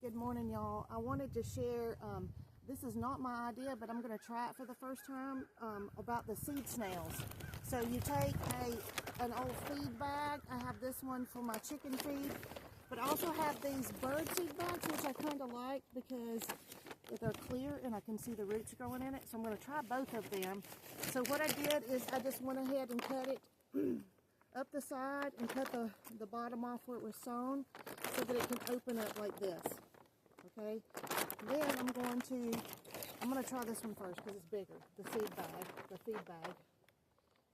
Good morning, y'all. I wanted to share, this is not my idea, but I'm going to try it for the first time, about the seed snails. So you take an old feed bag. I have this one for my chicken feed, but I also have these bird seed bags, which I kind of like because they're clear and I can see the roots growing in it. So I'm going to try both of them. So what I did is I just went ahead and cut it up the side and cut the bottom off where it was sewn so that it can open up like this. Okay, then I'm going to try this one first because it's bigger, the feed bag.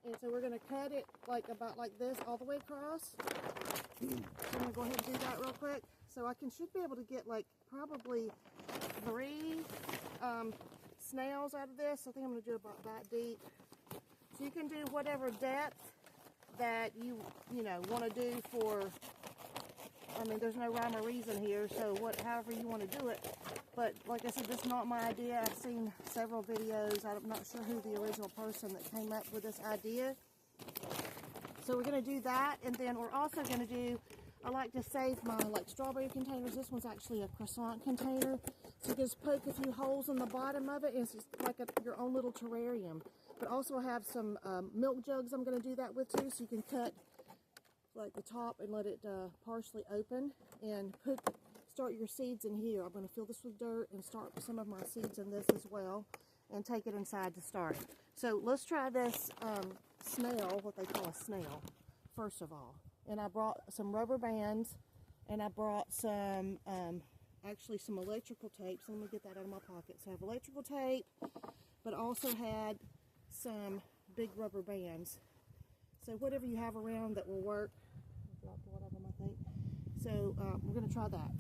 And so we're going to cut it about like this all the way across. So I'm going to go ahead and do that real quick. So I should be able to get like probably 3 snails out of this. I think I'm going to do about that deep. So you can do whatever depth that you want to do for. I mean, there's no rhyme or reason here, so however you want to do it. But like I said, this is not my idea. I've seen several videos. I'm not sure who the original person that came up with this idea. So we're going to do that, and then we're also going to do, I like to save my strawberry containers. This one's actually a croissant container. So you just poke a few holes in the bottom of it, and it's just like your own little terrarium. But also I have some milk jugs I'm going to do that with too, so you can cut like the top and let it partially open and start your seeds in here. I'm going to fill this with dirt and start some of my seeds in this as well and take it inside to start. So let's try this snail, what they call a snail, first of all. And I brought some rubber bands and I brought some actually some electrical tape. So let me get that out of my pocket. So I have electrical tape, but also had some big rubber bands. So whatever you have around that will work. I dropped one of them, I think. So we're going to try that.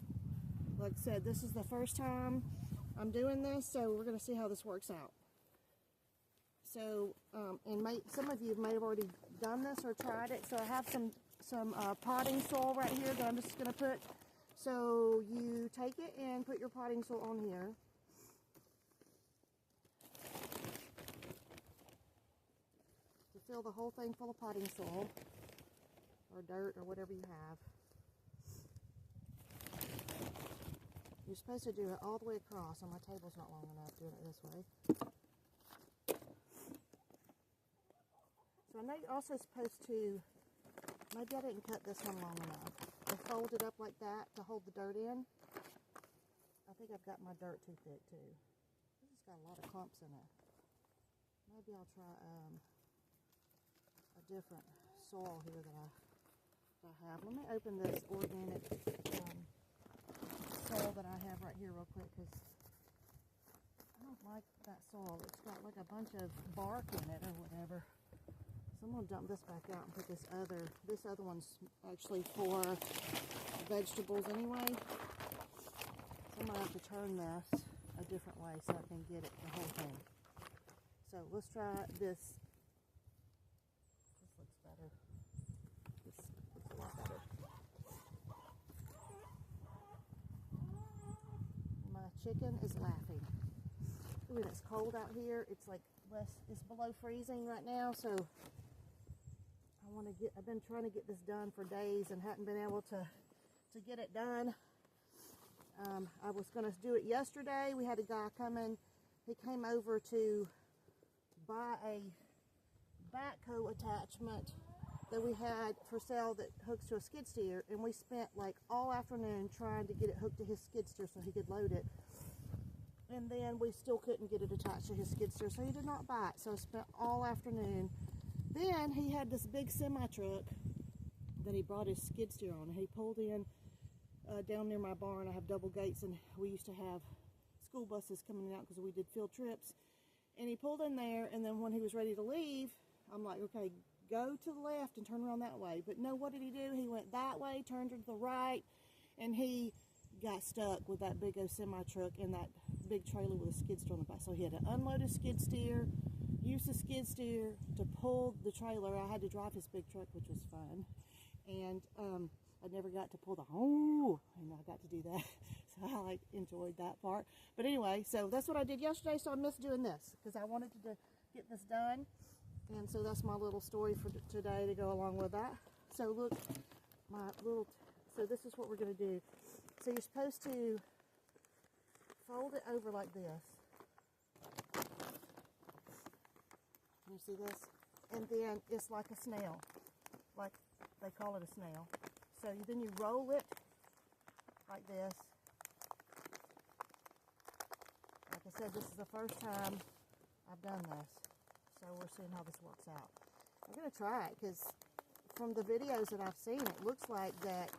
Like I said, this is the first time I'm doing this, so we're going to see how this works out. So, some of you may have already done this or tried it. So I have some potting soil right here that I'm just going to put. So you take it and put your potting soil on here. Fill the whole thing full of potting soil or dirt or whatever you have. You're supposed to do it all the way across, and my table's not long enough doing it this way. So I know you're also supposed to, maybe I didn't cut this one long enough, and fold it up like that to hold the dirt in. I think I've got my dirt too thick too. This has got a lot of clumps in it. Maybe I'll try a different soil here that I have. Let me open this organic soil that I have right here real quick because I don't like that soil. It's got like a bunch of bark in it or whatever. So I'm going to dump this back out and put this other one's actually for vegetables anyway. So I'm going to have to turn this a different way so I can get it the whole thing. So let's try this. Looks better. This looks a lot better. My chicken is laughing. Ooh, and it's cold out here. It's like it's below freezing right now, so I've been trying to get this done for days and hadn't been able to get it done. I was going to do it yesterday. We had a guy come in. He came over to buy a backhoe attachment that we had for sale that hooks to a skid steer, and we spent like all afternoon trying to get it hooked to his skid steer so he could load it, and then we still couldn't get it attached to his skid steer, so he did not buy it. So I spent all afternoon. Then he had this big semi truck that he brought his skid steer on, and he pulled in down near my barn. I have double gates, and we used to have school buses coming out because we did field trips. And he pulled in there, and then when he was ready to leave, I'm like, okay, go to the left and turn around that way. But no, what did he do? He went that way, turned to the right, and he got stuck with that big old semi-truck and that big trailer with a skid steer on the back. So he had to unload his skid steer, use the skid steer to pull the trailer. I had to drive his big truck, which was fun. And I never got to pull and I got to do that. So I enjoyed that part. But anyway, so that's what I did yesterday. So I missed doing this because I wanted to get this done. And so that's my little story for today to go along with that. So look, so this is what we're going to do. So you're supposed to fold it over like this. Can you see this? And then it's like a snail, like they call it a snail. So then you roll it like this. Like I said, this is the first time I've done this, so we're seeing how this works out. I'm going to try it because from the videos that I've seen, it looks like that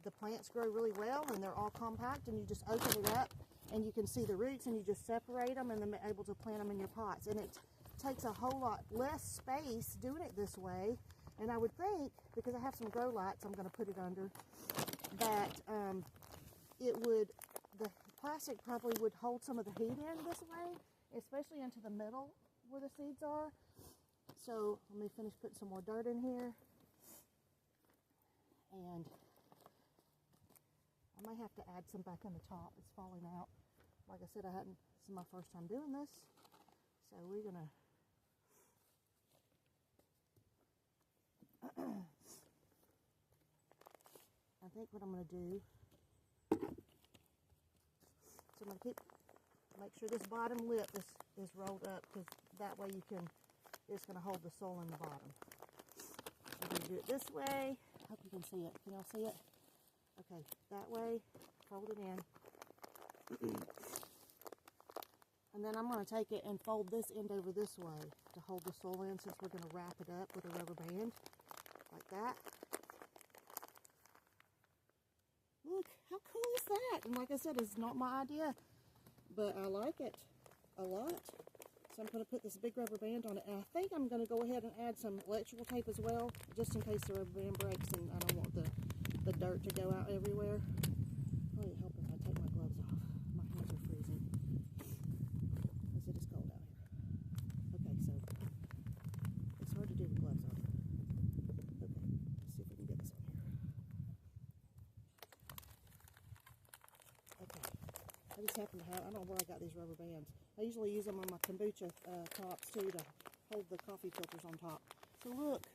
the plants grow really well and they're all compact, and you just open it up and you can see the roots and you just separate them and then be able to plant them in your pots. And it takes a whole lot less space doing it this way. And I would think, because I have some grow lights I'm going to put it under, that the plastic probably would hold some of the heat in this way, especially into the middle where the seeds are. So let me finish putting some more dirt in here. And I may have to add some back on the top. It's falling out. Like I said, this is my first time doing this. So we're gonna I think what I'm gonna do, so I'm gonna make sure this bottom lip is rolled up, because that way it's gonna hold the soil in the bottom. I'm gonna do it this way. Hope you can see it. Can y'all see it? Okay, that way, fold it in. And then I'm going to take it and fold this end over this way to hold the soil in, since we're going to wrap it up with a rubber band, like that. Look, how cool is that? And like I said, it's not my idea, but I like it a lot. So I'm going to put this big rubber band on it, and I think I'm going to go ahead and add some electrical tape as well, just in case the rubber band breaks and I don't want the dirt to go out everywhere. Probably help if I take my gloves off. My hands are freezing because it is cold out here. Okay, so it's hard to do with gloves on. Okay, let's see if we can get this on here. Okay, I just happen to have, I don't know where I got these rubber bands. I usually use them on my kombucha tops too, to hold the coffee filters on top. So look,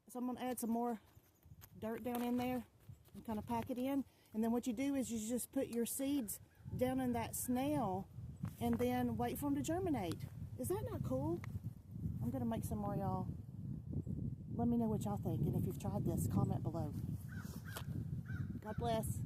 so I'm going to add some more dirt down in there and kind of pack it in, and then what you do is you just put your seeds down in that snail and then wait for them to germinate. Is that not cool? I'm gonna make some more, y'all. Let me know what y'all think, and if you've tried this, comment below. God bless.